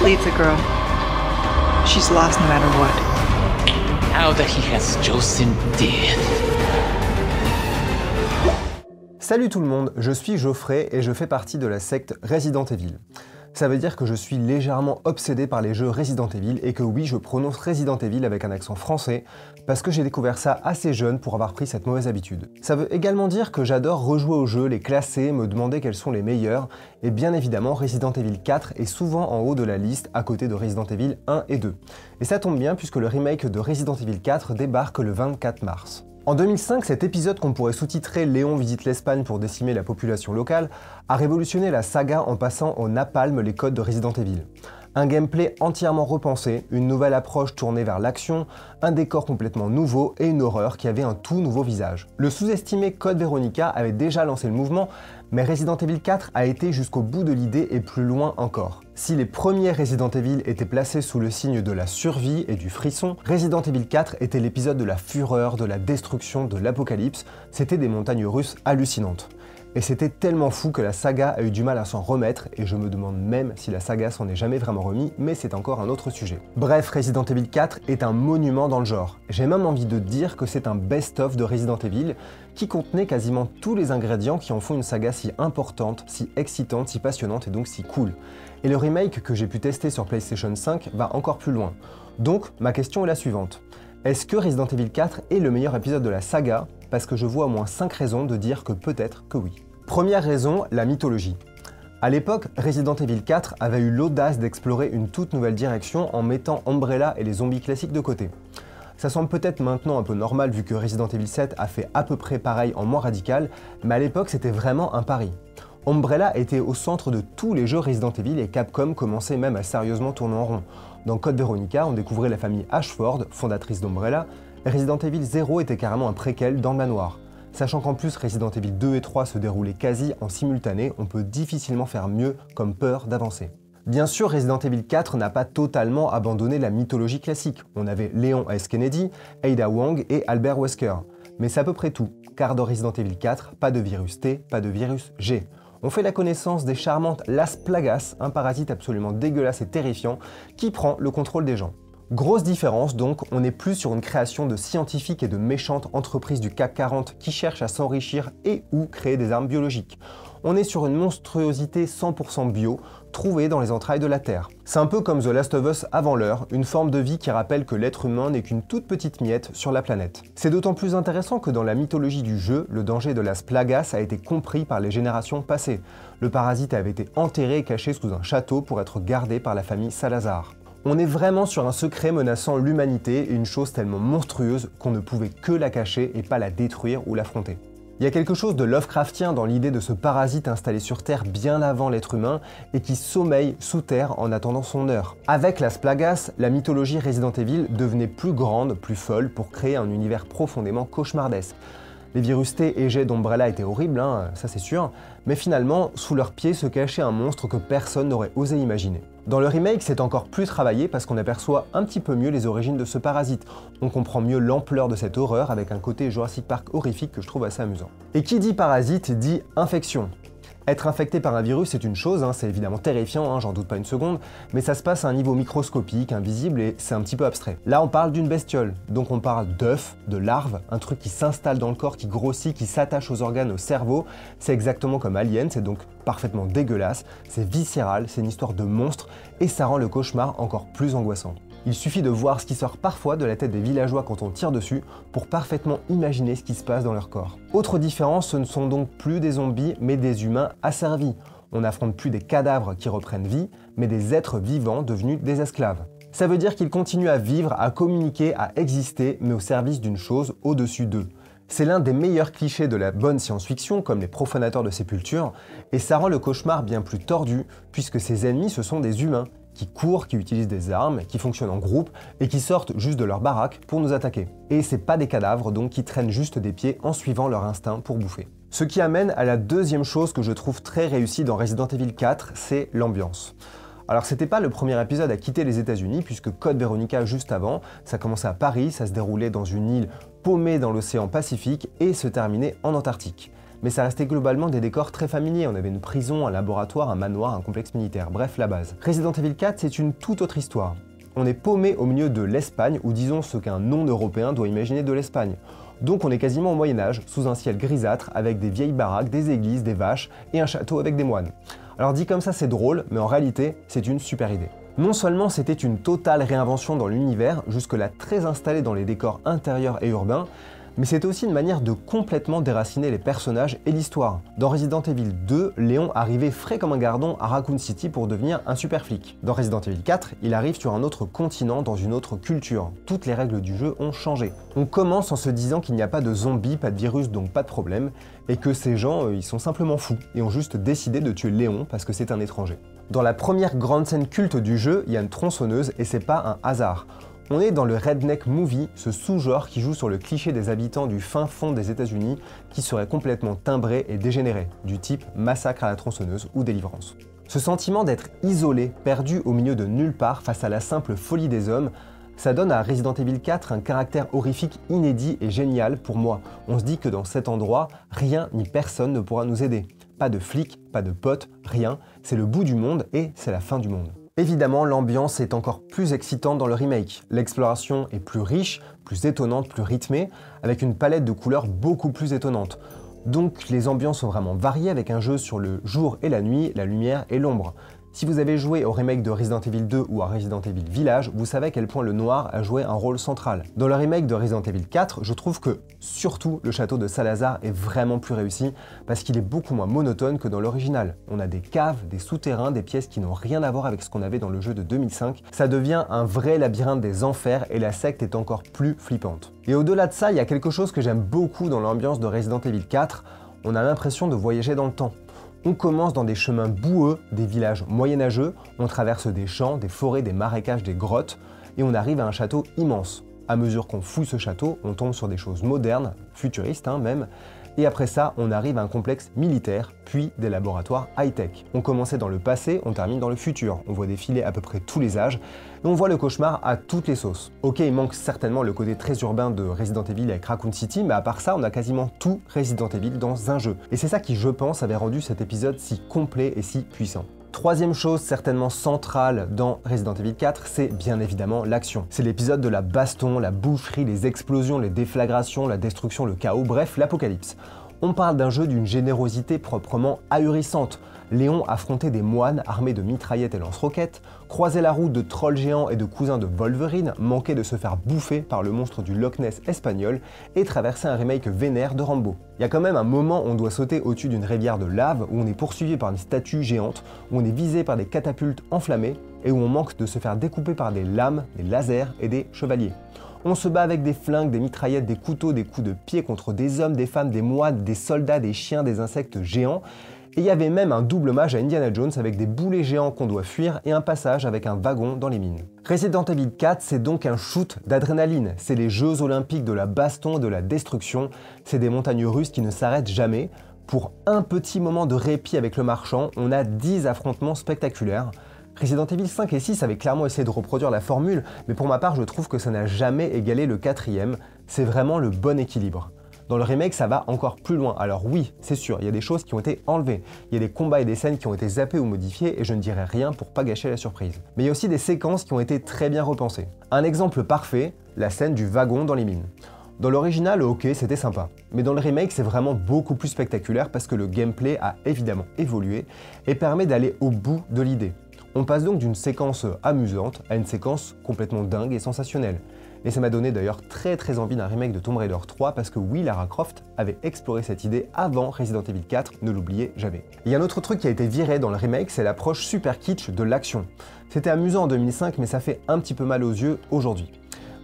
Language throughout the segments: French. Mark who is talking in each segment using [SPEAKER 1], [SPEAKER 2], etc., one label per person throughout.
[SPEAKER 1] Leave the girl. She's lost no matter what.
[SPEAKER 2] Now that he has chosen death.
[SPEAKER 3] Salut tout le monde, je suis Geoffrey et je fais partie de la secte Resident Evil. Ça veut dire que je suis légèrement obsédé par les jeux Resident Evil et que oui, je prononce Resident Evil avec un accent français parce que j'ai découvert ça assez jeune pour avoir pris cette mauvaise habitude. Ça veut également dire que j'adore rejouer aux jeux, les classer, me demander quels sont les meilleurs et bien évidemment Resident Evil 4 est souvent en haut de la liste à côté de Resident Evil 1 et 2. Et ça tombe bien puisque le remake de Resident Evil 4 débarque le 24 mars. En 2005, cet épisode qu'on pourrait sous-titrer « Léon visite l'Espagne pour décimer la population locale » a révolutionné la saga en passant au napalm les codes de Resident Evil. Un gameplay entièrement repensé, une nouvelle approche tournée vers l'action, un décor complètement nouveau et une horreur qui avait un tout nouveau visage. Le sous-estimé Code Veronica avait déjà lancé le mouvement, mais Resident Evil 4 a été jusqu'au bout de l'idée et plus loin encore. Si les premiers Resident Evil étaient placés sous le signe de la survie et du frisson, Resident Evil 4 était l'épisode de la fureur, de la destruction, de l'apocalypse, c'était des montagnes russes hallucinantes. Et c'était tellement fou que la saga a eu du mal à s'en remettre, et je me demande même si la saga s'en est jamais vraiment remis, mais c'est encore un autre sujet. Bref, Resident Evil 4 est un monument dans le genre. J'ai même envie de dire que c'est un best-of de Resident Evil, qui contenait quasiment tous les ingrédients qui en font une saga si importante, si excitante, si passionnante et donc si cool. Et le remake que j'ai pu tester sur PlayStation 5 va encore plus loin. Donc, ma question est la suivante. Est-ce que Resident Evil 4 est le meilleur épisode de la saga? Parce que je vois au moins 5 raisons de dire que peut-être que oui. Première raison, la mythologie. A l'époque, Resident Evil 4 avait eu l'audace d'explorer une toute nouvelle direction en mettant Umbrella et les zombies classiques de côté. Ça semble peut-être maintenant un peu normal vu que Resident Evil 7 a fait à peu près pareil en moins radical, mais à l'époque c'était vraiment un pari. Umbrella était au centre de tous les jeux Resident Evil et Capcom commençait même à sérieusement tourner en rond. Dans Code Veronica, on découvrait la famille Ashford, fondatrice d'Umbrella, et Resident Evil 0 était carrément un préquel dans le manoir. Sachant qu'en plus Resident Evil 2 et 3 se déroulaient quasi en simultané, on peut difficilement faire mieux comme peur d'avancer. Bien sûr, Resident Evil 4 n'a pas totalement abandonné la mythologie classique. On avait Léon S. Kennedy, Ada Wong et Albert Wesker. Mais c'est à peu près tout, car dans Resident Evil 4, pas de virus T, pas de virus G. On fait la connaissance des charmantes Las Plagas, un parasite absolument dégueulasse et terrifiant qui prend le contrôle des gens. Grosse différence donc, on n'est plus sur une création de scientifiques et de méchantes entreprises du CAC 40 qui cherchent à s'enrichir et ou créer des armes biologiques. On est sur une monstruosité 100% bio, trouvée dans les entrailles de la Terre. C'est un peu comme The Last of Us avant l'heure, une forme de vie qui rappelle que l'être humain n'est qu'une toute petite miette sur la planète. C'est d'autant plus intéressant que dans la mythologie du jeu, le danger de Las Plagas a été compris par les générations passées. Le parasite avait été enterré et caché sous un château pour être gardé par la famille Salazar. On est vraiment sur un secret menaçant l'humanité et une chose tellement monstrueuse qu'on ne pouvait que la cacher et pas la détruire ou l'affronter. Il y a quelque chose de Lovecraftien dans l'idée de ce parasite installé sur Terre bien avant l'être humain et qui sommeille sous terre en attendant son heure. Avec Las Plagas, la mythologie Resident Evil devenait plus grande, plus folle pour créer un univers profondément cauchemardesque. Les virus T et G d'Umbrella étaient horribles, ça c'est sûr, mais finalement, sous leurs pieds se cachait un monstre que personne n'aurait osé imaginer. Dans le remake, c'est encore plus travaillé parce qu'on aperçoit un petit peu mieux les origines de ce parasite. On comprend mieux l'ampleur de cette horreur avec un côté Jurassic Park horrifique que je trouve assez amusant. Et qui dit parasite dit infection. Être infecté par un virus, c'est une chose, c'est évidemment terrifiant, j'en doute pas une seconde, mais ça se passe à un niveau microscopique, invisible et c'est un petit peu abstrait. Là, on parle d'une bestiole, donc on parle d'œuf, de larve, un truc qui s'installe dans le corps, qui grossit, qui s'attache aux organes, au cerveau. C'est exactement comme Alien, c'est donc parfaitement dégueulasse, c'est viscéral, c'est une histoire de monstre et ça rend le cauchemar encore plus angoissant. Il suffit de voir ce qui sort parfois de la tête des villageois quand on tire dessus pour parfaitement imaginer ce qui se passe dans leur corps. Autre différence, ce ne sont donc plus des zombies mais des humains asservis. On n'affronte plus des cadavres qui reprennent vie, mais des êtres vivants devenus des esclaves. Ça veut dire qu'ils continuent à vivre, à communiquer, à exister, mais au service d'une chose au-dessus d'eux. C'est l'un des meilleurs clichés de la bonne science-fiction, comme les profanateurs de sépultures, et ça rend le cauchemar bien plus tordu, puisque ses ennemis ce sont des humains, qui courent, qui utilisent des armes, qui fonctionnent en groupe et qui sortent juste de leur baraque pour nous attaquer. Et c'est pas des cadavres donc qui traînent juste des pieds en suivant leur instinct pour bouffer. Ce qui amène à la deuxième chose que je trouve très réussie dans Resident Evil 4, c'est l'ambiance. Alors c'était pas le premier épisode à quitter les États-Unis puisque Code Veronica juste avant, ça commençait à Paris, ça se déroulait dans une île paumée dans l'océan Pacifique et se terminait en Antarctique. mais ça restait globalement des décors très familiers. On avait une prison, un laboratoire, un manoir, un complexe militaire, bref la base. Resident Evil 4, c'est une toute autre histoire. On est paumé au milieu de l'Espagne, ou disons ce qu'un non-européen doit imaginer de l'Espagne. Donc on est quasiment au Moyen-Âge, sous un ciel grisâtre, avec des vieilles baraques, des églises, des vaches et un château avec des moines. Alors dit comme ça c'est drôle, mais en réalité c'est une super idée. Non seulement c'était une totale réinvention dans l'univers, jusque-là très installé dans les décors intérieurs et urbains, mais c'était aussi une manière de complètement déraciner les personnages et l'histoire. Dans Resident Evil 2, Léon arrivait frais comme un gardon à Raccoon City pour devenir un super flic. Dans Resident Evil 4, il arrive sur un autre continent, dans une autre culture. Toutes les règles du jeu ont changé. On commence en se disant qu'il n'y a pas de zombies, pas de virus, donc pas de problème, et que ces gens, ils sont simplement fous, et ont juste décidé de tuer Léon parce que c'est un étranger. Dans la première grande scène culte du jeu, il y a une tronçonneuse, et c'est pas un hasard. On est dans le redneck movie, ce sous-genre qui joue sur le cliché des habitants du fin fond des États-Unis qui seraient complètement timbrés et dégénérés, du type Massacre à la tronçonneuse ou Délivrance. Ce sentiment d'être isolé, perdu au milieu de nulle part face à la simple folie des hommes, ça donne à Resident Evil 4 un caractère horrifique inédit et génial pour moi. On se dit que dans cet endroit, rien ni personne ne pourra nous aider. Pas de flics, pas de potes, rien, c'est le bout du monde et c'est la fin du monde. Évidemment, l'ambiance est encore plus excitante dans le remake. L'exploration est plus riche, plus étonnante, plus rythmée, avec une palette de couleurs beaucoup plus étonnante. Donc les ambiances sont vraiment variées avec un jeu sur le jour et la nuit, la lumière et l'ombre. Si vous avez joué au remake de Resident Evil 2 ou à Resident Evil Village, vous savez à quel point le noir a joué un rôle central. Dans le remake de Resident Evil 4, je trouve que, surtout, le château de Salazar est vraiment plus réussi parce qu'il est beaucoup moins monotone que dans l'original. On a des caves, des souterrains, des pièces qui n'ont rien à voir avec ce qu'on avait dans le jeu de 2005. Ça devient un vrai labyrinthe des enfers et la secte est encore plus flippante. Et au-delà de ça, il y a quelque chose que j'aime beaucoup dans l'ambiance de Resident Evil 4, on a l'impression de voyager dans le temps. On commence dans des chemins boueux, des villages moyenâgeux, on traverse des champs, des forêts, des marécages, des grottes, et on arrive à un château immense. À mesure qu'on fouille ce château, on tombe sur des choses modernes, futuristes même, et après ça, on arrive à un complexe militaire, puis des laboratoires high-tech. On commençait dans le passé, on termine dans le futur. On voit défiler à peu près tous les âges, et on voit le cauchemar à toutes les sauces. Ok, il manque certainement le côté très urbain de Resident Evil avec Raccoon City, mais à part ça, on a quasiment tout Resident Evil dans un jeu. Et c'est ça qui, je pense, avait rendu cet épisode si complet et si puissant. Troisième chose certainement centrale dans Resident Evil 4, c'est bien évidemment l'action. C'est l'épisode de la baston, la boufferie, les explosions, les déflagrations, la destruction, le chaos, bref, l'apocalypse. On parle d'un jeu d'une générosité proprement ahurissante. Léon affrontait des moines armés de mitraillettes et lance-roquettes, croisait la route de trolls géants et de cousins de Wolverine, manquait de se faire bouffer par le monstre du Loch Ness espagnol et traversait un remake vénère de Rambo. Il y a quand même un moment où on doit sauter au-dessus d'une rivière de lave, où on est poursuivi par une statue géante, où on est visé par des catapultes enflammées et où on manque de se faire découper par des lames, des lasers et des chevaliers. On se bat avec des flingues, des mitraillettes, des couteaux, des coups de pied contre des hommes, des femmes, des moines, des soldats, des chiens, des insectes géants. Et il y avait même un double hommage à Indiana Jones avec des boulets géants qu'on doit fuir et un passage avec un wagon dans les mines. Resident Evil 4, c'est donc un shoot d'adrénaline. C'est les Jeux Olympiques de la baston et de la destruction. C'est des montagnes russes qui ne s'arrêtent jamais. Pour un petit moment de répit avec le marchand, on a 10 affrontements spectaculaires. Resident Evil 5 et 6 avaient clairement essayé de reproduire la formule, mais pour ma part, je trouve que ça n'a jamais égalé le quatrième. C'est vraiment le bon équilibre. Dans le remake, ça va encore plus loin. Alors oui, c'est sûr, il y a des choses qui ont été enlevées. Il y a des combats et des scènes qui ont été zappées ou modifiées, et je ne dirai rien pour pas gâcher la surprise. Mais il y a aussi des séquences qui ont été très bien repensées. Un exemple parfait, la scène du wagon dans les mines. Dans l'original, ok, c'était sympa. Mais dans le remake, c'est vraiment beaucoup plus spectaculaire parce que le gameplay a évidemment évolué et permet d'aller au bout de l'idée. On passe donc d'une séquence amusante à une séquence complètement dingue et sensationnelle. Et ça m'a donné d'ailleurs très envie d'un remake de Tomb Raider 3 parce que oui, Lara Croft avait exploré cette idée avant Resident Evil 4, ne l'oubliez jamais. Il y a un autre truc qui a été viré dans le remake, c'est l'approche super kitsch de l'action. C'était amusant en 2005, mais ça fait un petit peu mal aux yeux aujourd'hui.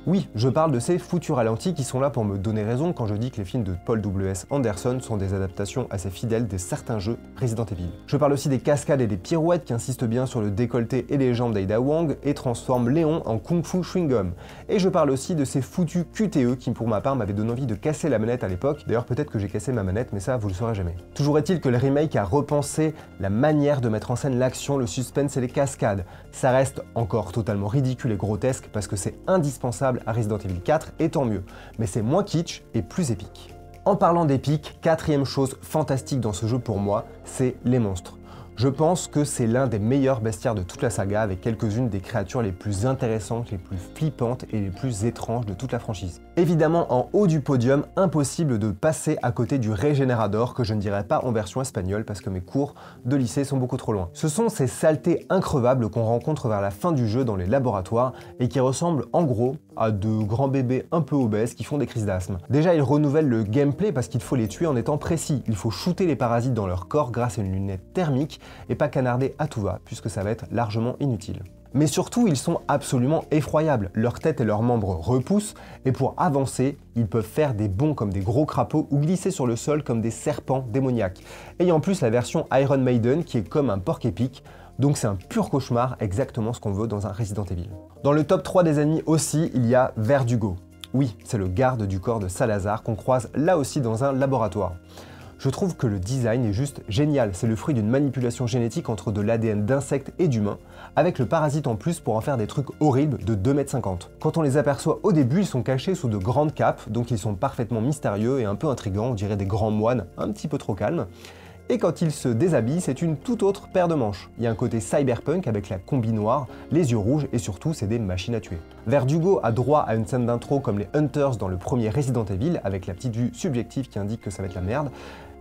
[SPEAKER 3] Oui, je parle de ces foutus ralentis qui sont là pour me donner raison quand je dis que les films de Paul W.S. Anderson sont des adaptations assez fidèles de certains jeux Resident Evil. Je parle aussi des cascades et des pirouettes qui insistent bien sur le décolleté et les jambes d'Ada Wong et transforment Léon en Kung Fu chewing-gum. Et je parle aussi de ces foutus QTE qui pour ma part m'avaient donné envie de casser la manette à l'époque. D'ailleurs peut-être que j'ai cassé ma manette, mais ça vous le saurez jamais. Toujours est-il que le remake a repensé la manière de mettre en scène l'action, le suspense et les cascades. Ça reste encore totalement ridicule et grotesque parce que c'est indispensable à Resident Evil 4 et tant mieux, mais c'est moins kitsch et plus épique. En parlant d'épique, quatrième chose fantastique dans ce jeu pour moi, c'est les monstres. Je pense que c'est l'un des meilleurs bestiaires de toute la saga avec quelques-unes des créatures les plus intéressantes, les plus flippantes et les plus étranges de toute la franchise. Évidemment, en haut du podium, impossible de passer à côté du Régénérador que je ne dirais pas en version espagnole parce que mes cours de lycée sont beaucoup trop loin. Ce sont ces saletés increvables qu'on rencontre vers la fin du jeu dans les laboratoires et qui ressemblent en gros à de grands bébés un peu obèses qui font des crises d'asthme. Déjà, ils renouvellent le gameplay parce qu'il faut les tuer en étant précis. Il faut shooter les parasites dans leur corps grâce à une lunette thermique et pas canarder à tout va, puisque ça va être largement inutile. Mais surtout, ils sont absolument effroyables. Leur tête et leurs membres repoussent, et pour avancer, ils peuvent faire des bonds comme des gros crapauds ou glisser sur le sol comme des serpents démoniaques. Et en plus la version Iron Maiden qui est comme un porc-épic, donc c'est un pur cauchemar, exactement ce qu'on veut dans un Resident Evil. Dans le top 3 des ennemis aussi, il y a Verdugo. Oui, c'est le garde du corps de Salazar qu'on croise là aussi dans un laboratoire. Je trouve que le design est juste génial, c'est le fruit d'une manipulation génétique entre de l'ADN d'insectes et d'humains, avec le parasite en plus pour en faire des trucs horribles de 2,50 m. Quand on les aperçoit au début, ils sont cachés sous de grandes capes, donc ils sont parfaitement mystérieux et un peu intrigants, on dirait des grands moines un petit peu trop calmes. Et quand ils se déshabillent, c'est une toute autre paire de manches. Il y a un côté cyberpunk avec la combi noire, les yeux rouges et surtout c'est des machines à tuer. Verdugo a droit à une scène d'intro comme les Hunters dans le premier Resident Evil, avec la petite vue subjective qui indique que ça va être la merde,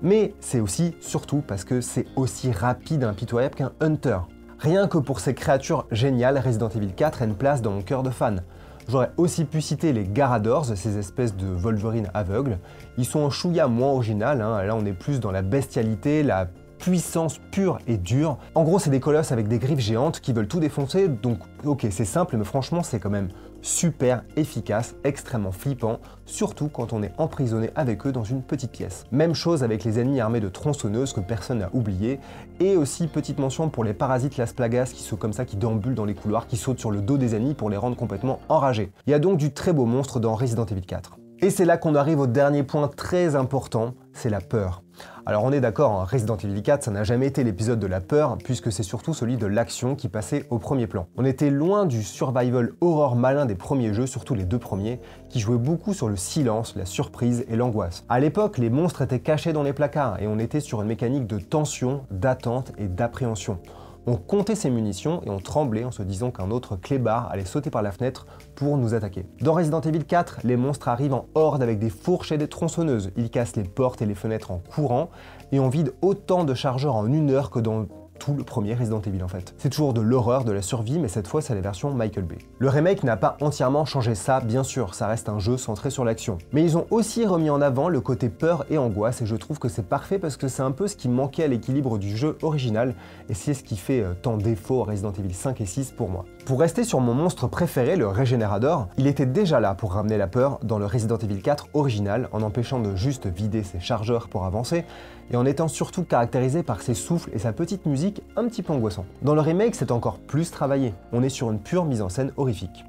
[SPEAKER 3] mais c'est aussi, surtout, parce que c'est aussi rapide et impitoyable qu'un Hunter. Rien que pour ces créatures géniales, Resident Evil 4 a une place dans mon cœur de fan. J'aurais aussi pu citer les Garadors, ces espèces de Wolverine aveugles. Ils sont en chouïa moins original, hein. Là on est plus dans la bestialité, la puissance pure et dure. En gros c'est des colosses avec des griffes géantes qui veulent tout défoncer, donc ok c'est simple mais franchement c'est quand même super efficace, extrêmement flippant, surtout quand on est emprisonné avec eux dans une petite pièce. Même chose avec les ennemis armés de tronçonneuses que personne n'a oublié, et aussi petite mention pour les parasites Las Plagas qui sont comme ça, qui déambulent dans les couloirs, qui sautent sur le dos des ennemis pour les rendre complètement enragés. Il y a donc du très beau monstre dans Resident Evil 4. Et c'est là qu'on arrive au dernier point très important, c'est la peur. Alors on est d'accord, hein, Resident Evil 4 ça n'a jamais été l'épisode de la peur puisque c'est surtout celui de l'action qui passait au premier plan. On était loin du survival horror malin des premiers jeux, surtout les deux premiers, qui jouaient beaucoup sur le silence, la surprise et l'angoisse. À l'époque, les monstres étaient cachés dans les placards et on était sur une mécanique de tension, d'attente et d'appréhension. On comptait ses munitions et on tremblait en se disant qu'un autre clébard allait sauter par la fenêtre pour nous attaquer. Dans Resident Evil 4, les monstres arrivent en horde avec des fourches et des tronçonneuses. Ils cassent les portes et les fenêtres en courant et on vide autant de chargeurs en 1 heure que dans tout le premier Resident Evil en fait. C'est toujours de l'horreur, de la survie, mais cette fois c'est la version Michael Bay. Le remake n'a pas entièrement changé ça, bien sûr, ça reste un jeu centré sur l'action. Mais ils ont aussi remis en avant le côté peur et angoisse, et je trouve que c'est parfait parce que c'est un peu ce qui manquait à l'équilibre du jeu original, et c'est ce qui fait tant défaut à Resident Evil 5 et 6 pour moi. Pour rester sur mon monstre préféré, le Régénérador, il était déjà là pour ramener la peur dans le Resident Evil 4 original, en empêchant de juste vider ses chargeurs pour avancer, et en étant surtout caractérisé par ses souffles et sa petite musique un petit peu angoissant. Dans le remake, c'est encore plus travaillé, on est sur une pure mise en scène horrifique.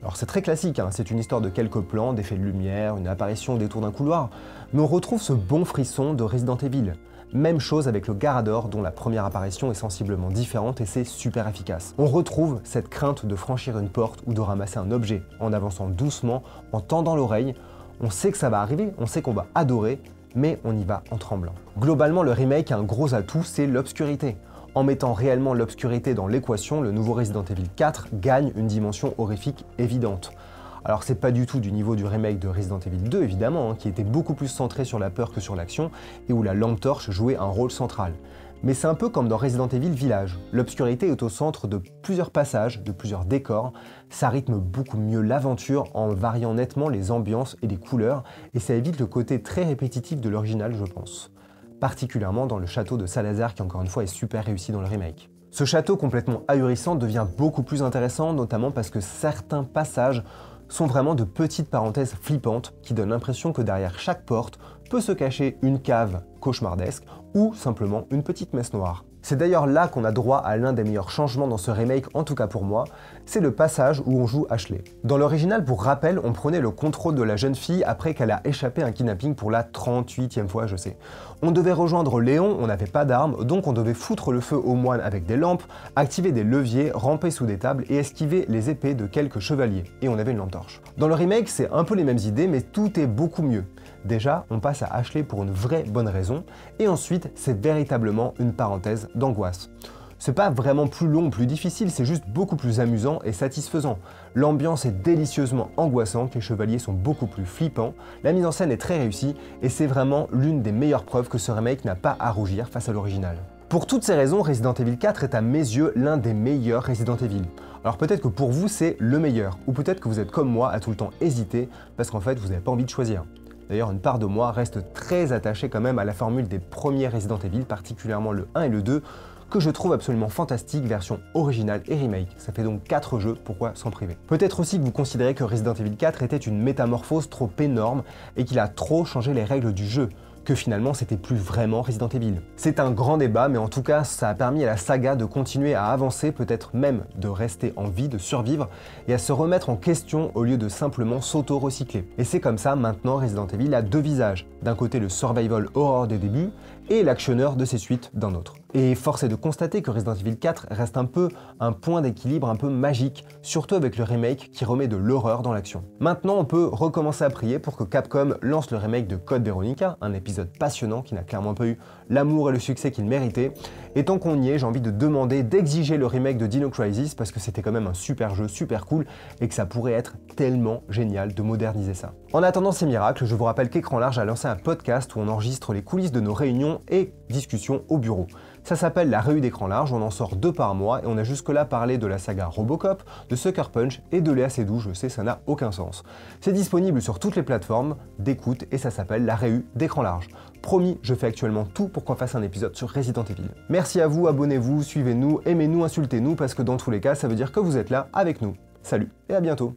[SPEAKER 3] Alors c'est très classique, hein, c'est une histoire de quelques plans, d'effets de lumière, une apparition au détour d'un couloir, mais on retrouve ce bon frisson de Resident Evil. Même chose avec le Garador, dont la première apparition est sensiblement différente et c'est super efficace. On retrouve cette crainte de franchir une porte ou de ramasser un objet, en avançant doucement, en tendant l'oreille. On sait que ça va arriver, on sait qu'on va adorer, mais on y va en tremblant. Globalement, le remake a un gros atout, c'est l'obscurité. En mettant réellement l'obscurité dans l'équation, le nouveau Resident Evil 4 gagne une dimension horrifique évidente. Alors c'est pas du tout du niveau du remake de Resident Evil 2 évidemment, hein, qui était beaucoup plus centré sur la peur que sur l'action, et où la lampe torche jouait un rôle central. Mais c'est un peu comme dans Resident Evil Village. L'obscurité est au centre de plusieurs passages, de plusieurs décors, ça rythme beaucoup mieux l'aventure en variant nettement les ambiances et les couleurs, et ça évite le côté très répétitif de l'original je pense. Particulièrement dans le château de Salazar qui encore une fois est super réussi dans le remake. Ce château complètement ahurissant devient beaucoup plus intéressant, notamment parce que certains passages sont vraiment de petites parenthèses flippantes qui donnent l'impression que derrière chaque porte peut se cacher une cave cauchemardesque ou simplement une petite messe noire. C'est d'ailleurs là qu'on a droit à l'un des meilleurs changements dans ce remake, en tout cas pour moi, c'est le passage où on joue Ashley. Dans l'original, pour rappel, on prenait le contrôle de la jeune fille après qu'elle a échappé à un kidnapping pour la 38e fois, je sais. On devait rejoindre Léon, on n'avait pas d'armes, donc on devait foutre le feu aux moines avec des lampes, activer des leviers, ramper sous des tables et esquiver les épées de quelques chevaliers. Et on avait une lampe torche. Dans le remake, c'est un peu les mêmes idées, mais tout est beaucoup mieux. Déjà, on passe à Ashley pour une vraie bonne raison, et ensuite, c'est véritablement une parenthèse d'angoisse. C'est pas vraiment plus long ou plus difficile, c'est juste beaucoup plus amusant et satisfaisant. L'ambiance est délicieusement angoissante, les chevaliers sont beaucoup plus flippants, la mise en scène est très réussie, et c'est vraiment l'une des meilleures preuves que ce remake n'a pas à rougir face à l'original. Pour toutes ces raisons, Resident Evil 4 est à mes yeux l'un des meilleurs Resident Evil. Alors peut-être que pour vous c'est le meilleur, ou peut-être que vous êtes comme moi à tout le temps hésiter, parce qu'en fait vous n'avez pas envie de choisir. D'ailleurs, une part de moi reste très attachée quand même à la formule des premiers Resident Evil, particulièrement le 1 et le 2, que je trouve absolument fantastique, version originale et remake. Ça fait donc 4 jeux, pourquoi s'en priver? Peut-être aussi que vous considérez que Resident Evil 4 était une métamorphose trop énorme et qu'il a trop changé les règles du jeu, que finalement c'était plus vraiment Resident Evil. C'est un grand débat, mais en tout cas ça a permis à la saga de continuer à avancer, peut-être même de rester en vie, de survivre, et à se remettre en question au lieu de simplement s'auto-recycler. Et c'est comme ça maintenant Resident Evil a deux visages, d'un côté le survival horror des débuts, et l'actionneur de ses suites d'un autre. Et force est de constater que Resident Evil 4 reste un peu un point d'équilibre un peu magique, surtout avec le remake qui remet de l'horreur dans l'action. Maintenant on peut recommencer à prier pour que Capcom lance le remake de Code Veronica, un épisode passionnant qui n'a clairement pas eu l'amour et le succès qu'il méritait. Et tant qu'on y est, j'ai envie de demander d'exiger le remake de Dino Crisis parce que c'était quand même un super jeu, super cool, et que ça pourrait être tellement génial de moderniser ça. En attendant ces miracles, je vous rappelle qu'Écran Large a lancé un podcast où on enregistre les coulisses de nos réunions et discussions au bureau. Ça s'appelle la Réu d'Écran Large, on en sort 2 par mois et on a jusque-là parlé de la saga Robocop, de Sucker Punch et de Léa Seydoux, je sais ça n'a aucun sens. C'est disponible sur toutes les plateformes d'écoute et ça s'appelle la Réu d'Écran Large. Promis, je fais actuellement tout pour qu'on fasse un épisode sur Resident Evil. Merci à vous, abonnez-vous, suivez-nous, aimez-nous, insultez-nous parce que dans tous les cas ça veut dire que vous êtes là avec nous. Salut et à bientôt.